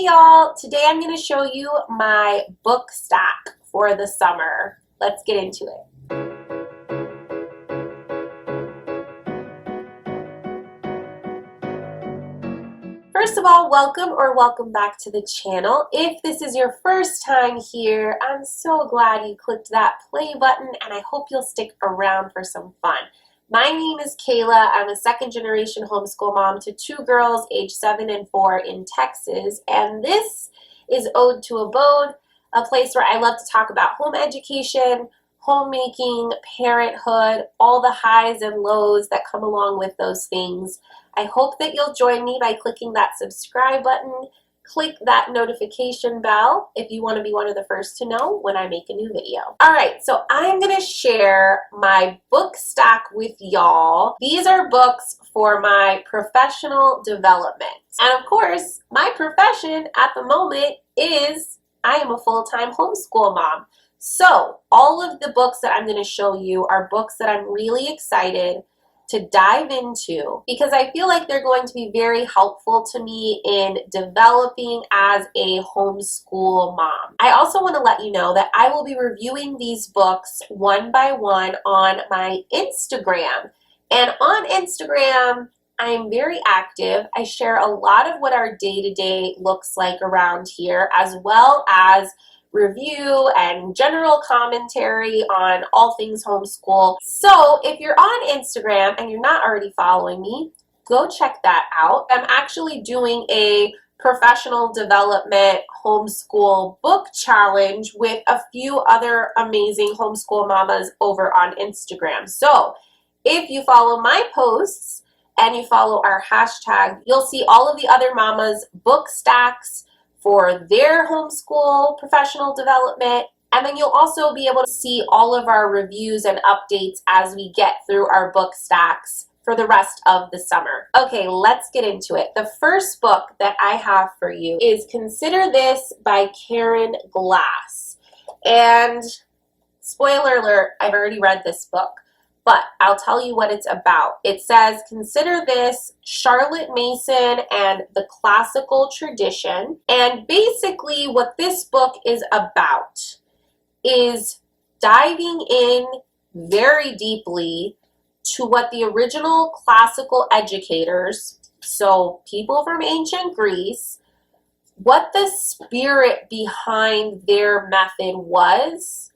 Hey y'all, today I'm going to show you my book stack for the summer. Let's get into it. First of all, welcome back to the channel. If this is your first time here, I'm so glad you clicked that play button and I hope you'll stick around for some fun. My name is Kayla. I'm a second generation homeschool mom to two girls aged 7 and 4 in Texas, and this is Ode to Abode, a place where I love to talk about home education, homemaking, parenthood, all the highs and lows that come along with those things. I hope that you'll join me by clicking that subscribe button. Click that notification bell if you want to be one of the first to know when I make a new video. Alright, so I'm going to share my book stack with y'all. These are books for my professional development. And of course, my profession at the moment is I am a full-time homeschool mom. So all of the books that I'm going to show you are books that I'm really excited to dive into because I feel like they're going to be very helpful to me in developing as a homeschool mom. I also want to let you know that I will be reviewing these books one by one on my Instagram. And on Instagram, I'm very active. I share a lot of what our day-to-day looks like around here, as well as review and general commentary on all things homeschool. So if you're on Instagram and you're not already following me, go check that out. I'm actually doing a professional development homeschool book challenge with a few other amazing homeschool mamas over on Instagram. So if you follow my posts and you follow our hashtag, you'll see all of the other mamas' book stacks for their homeschool professional development, and then you'll also be able to see all of our reviews and updates as we get through our book stacks for the rest of the summer. Okay, let's get into it. The first book that I have for you is Consider This by Karen Glass. And spoiler alert, I've already read this book, but I'll tell you what it's about. It says, consider this, Charlotte Mason and the classical tradition. And basically what this book is about is diving in very deeply to what the original classical educators, so people from ancient Greece, what the spirit behind their method was,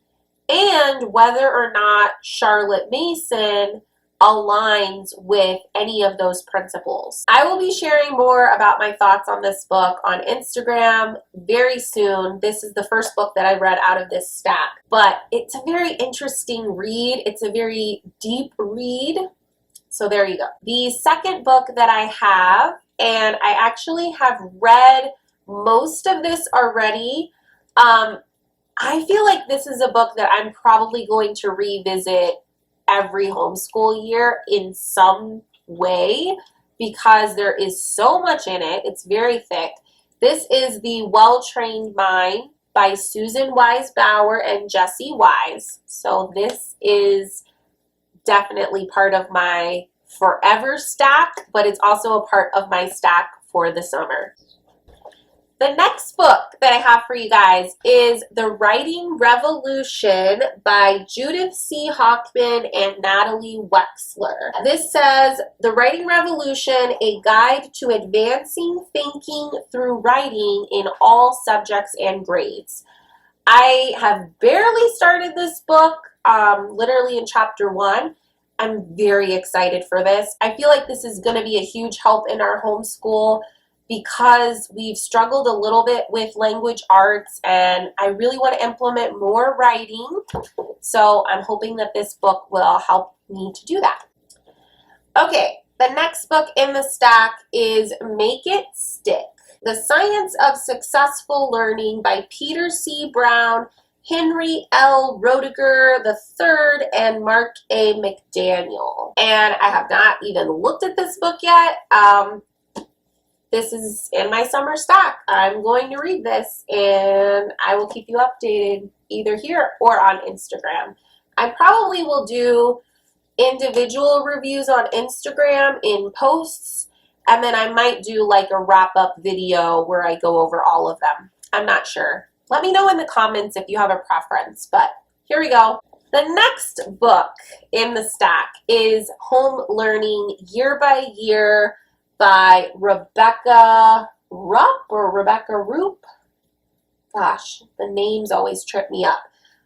and whether or not Charlotte Mason aligns with any of those principles. I will be sharing more about my thoughts on this book on Instagram very soon. This is the first book that I read out of this stack, but it's a very interesting read. It's a very deep read. So there you go. The second book that I have, and I actually have read most of this already, I feel like this is a book that I'm probably going to revisit every homeschool year in some way because there is so much in it. It's very thick. This is The Well-Trained Mind by Susan Wise Bauer and Jessie Wise. So this is definitely part of my forever stack, but it's also a part of my stack for the summer. The next book that I have for you guys is The Writing Revolution by Judith C. Hochman and Natalie Wexler. This says, The Writing Revolution, a guide to advancing thinking through writing in all subjects and grades. I have barely started this book, literally in chapter 1. I'm very excited for this. I feel like this is going to be a huge help in our homeschool because we've struggled a little bit with language arts and I really want to implement more writing. So I'm hoping that this book will help me to do that. Okay, the next book in the stack is Make It Stick, The Science of Successful Learning by Peter C. Brown, Henry L. Roediger III, and Mark A. McDaniel. And I have not even looked at this book yet. This is in my summer stack. I'm going to read this and I will keep you updated either here or on Instagram. I probably will do individual reviews on Instagram in posts and then I might do like a wrap-up video where I go over all of them. I'm not sure. Let me know in the comments if you have a preference, but here we go. The next book in the stack is Home Learning Year by Year by Rebecca Roop. Gosh, the names always trip me up.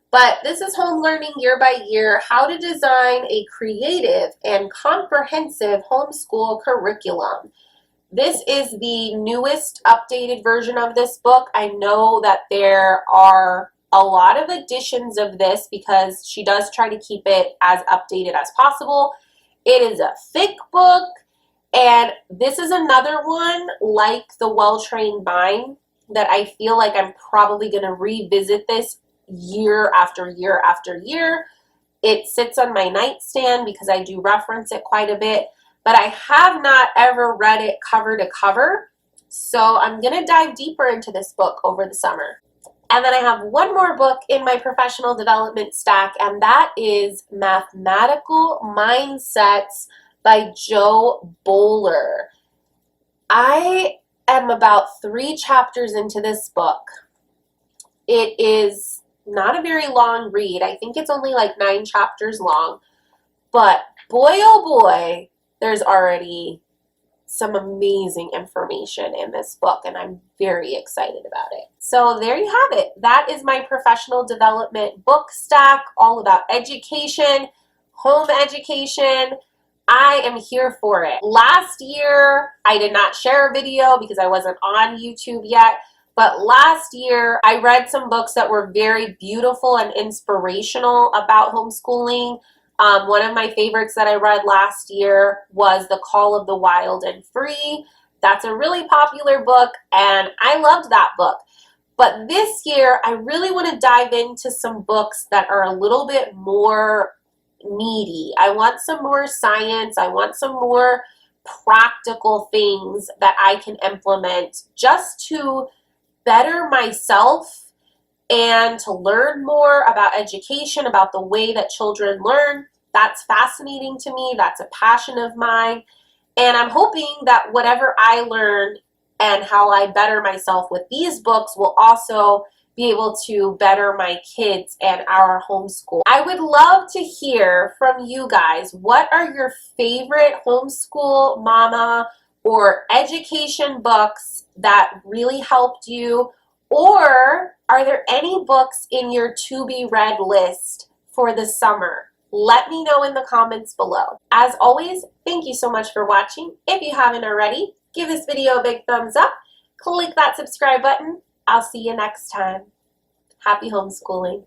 But this is Home Learning Year by Year, How to Design a Creative and Comprehensive Homeschool Curriculum. This is the newest updated version of this book. I know that there are a lot of editions of this because she does try to keep it as updated as possible. It is a thick book, and this is another one like the Well-Trained Mind that I feel like I'm probably going to revisit this year after year after year. It sits on my nightstand because I do reference it quite a bit, but I have not ever read it cover to cover, so I'm going to dive deeper into this book over the summer. And then I have one more book in my professional development stack, and that is Mathematical Mindsets by Jo Boaler. I am about 3 chapters into this book. It is not a very long read. I think it's only like 9 chapters long, but boy oh boy, there's already some amazing information in this book, and I'm very excited about it. So there you have it. That is my professional development book stack, all about education, home education. I am here for it. Last year, I did not share a video because I wasn't on YouTube yet, but last year, I read some books that were very beautiful and inspirational about homeschooling. One of my favorites that I read last year was The Call of the Wild and Free. That's a really popular book, and I loved that book. But this year, I really want to dive into some books that are a little bit more meaty. I want some more science. I want some more practical things that I can implement just to better myself and to learn more about education, about the way that children learn. That's fascinating to me. That's a passion of mine. And I'm hoping that whatever I learn and how I better myself with these books will also be able to better my kids and our homeschool. I would love to hear from you guys. What are your favorite homeschool mama or education books that really helped you? Or are there any books in your to-be-read list for the summer? Let me know in the comments below. As always, thank you so much for watching. If you haven't already, give this video a big thumbs up. Click that subscribe button. I'll see you next time. Happy homeschooling.